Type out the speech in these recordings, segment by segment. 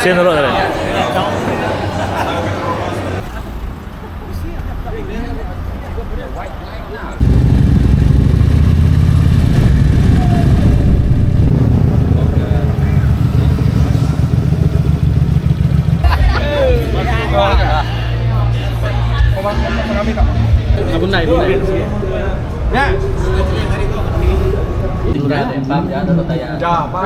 Sini dulu tadi. Abun này. Ya. Tinggal Pak ya, tetap saya. Ya, Pak.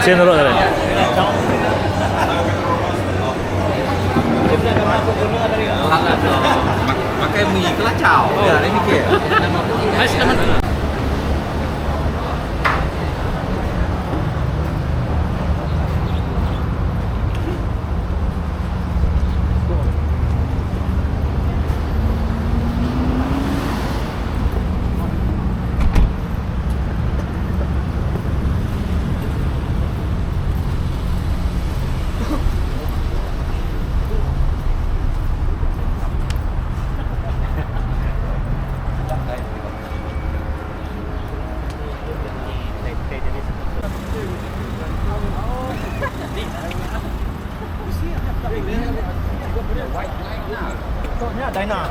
Sini dulu tadi. Pakai mie kelacau. Ya, ini kia. Soalnya ada enak.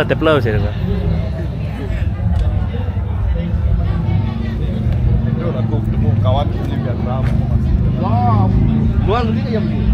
Stapler saya kata. Itu aku temu kawan di Vietnam. Luar ni yang beli.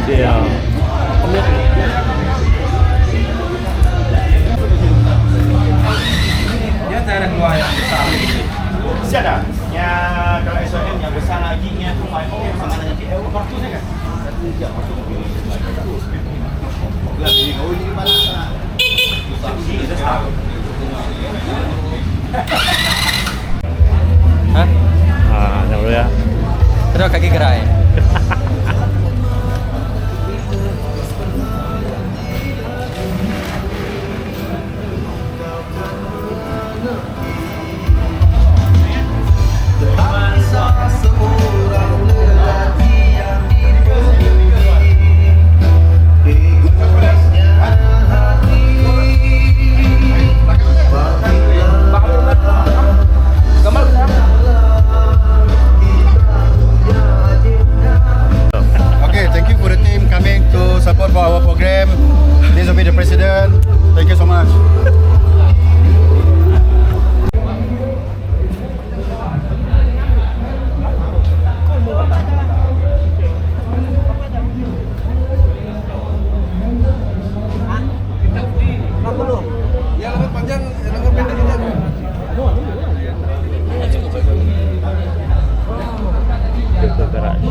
Siap. Dia tak ada keluar yang besar. Siap dah. Yang kalau SOM yang besar lagi yang 250 sama dengan KL waktu saya kan. Hah? Jangan dulu ya. Terus kaki gerai. Okay, thank you for the team coming to support for our program. This will be the president. Thank you so much. Ke garaj.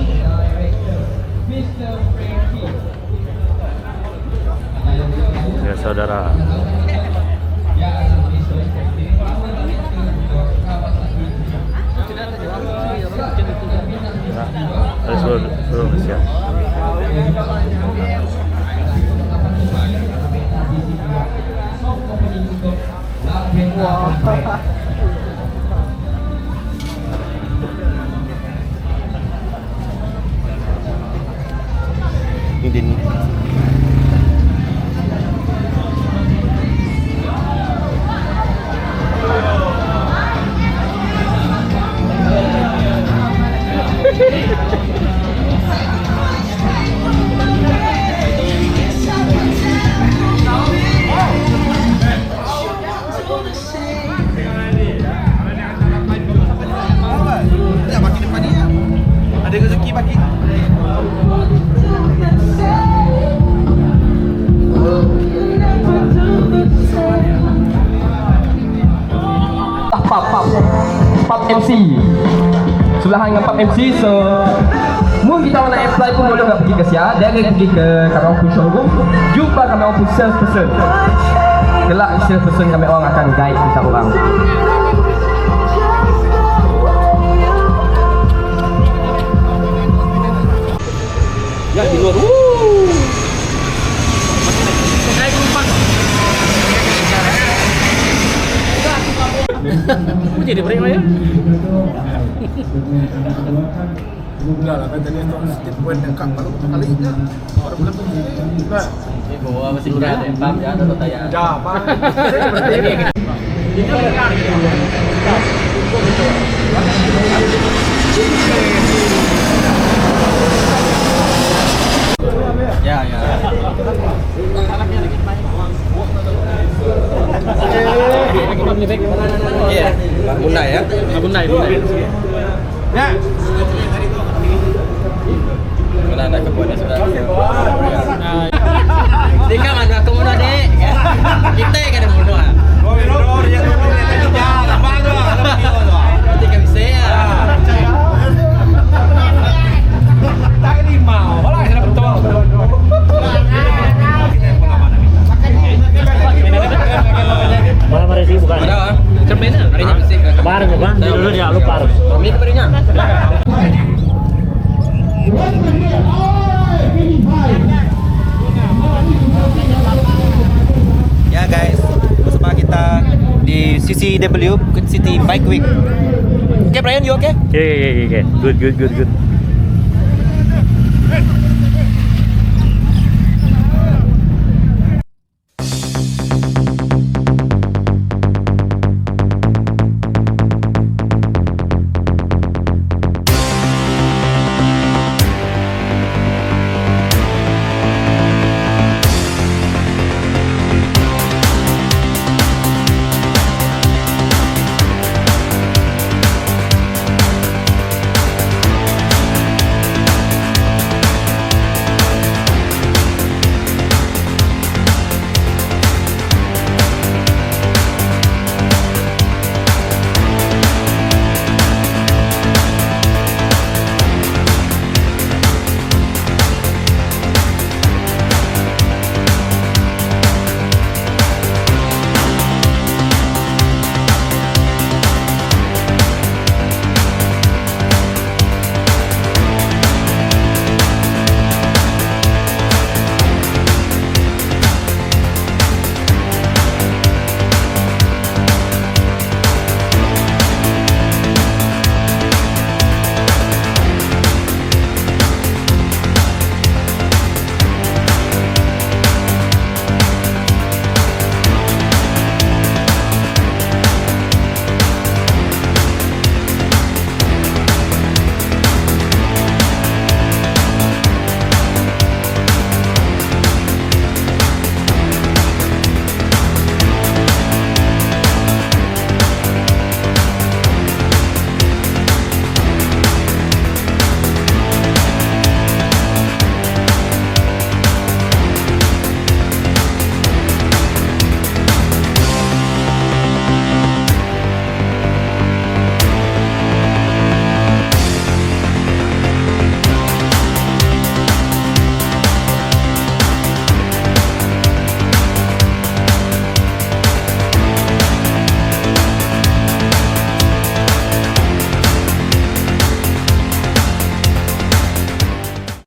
Ya saudara. Harus suruh siap. Din. Ada rezeki bagi. Pub MC sebelahan dengan Pub MC. So mungkin kita nak apply pun boleh nak pergi ke Sia, dia akan pergi ke kami orang showroom, jumpa kami orang sales person. Kelak sales person kami orang akan guide kita orang. Ya di luar. Apa jadi break ya? Enggak lah, kan tadi itu step point dekat baru kali je. Baru bulan tu. Enggak. Ini bawa masih kurang ada empam jangan atau tayar. Dah, apa? Seperti ini. Ya, ya. Iya, Bundai ya. Bundai. Ya. Mana ada kebunnya sudah. Dika mana kamu dah dek? Kita kan ada bodoh. Oh, dia tu jangan bangga. Kita bisa ya. Tak lima. Malah saya betul. Parang apa? Dulu dia lu parang. Kami kemarinnya. Ya guys, bersama kita di CCW City Bike Week. Oke Brian, you oke? Okay. Good.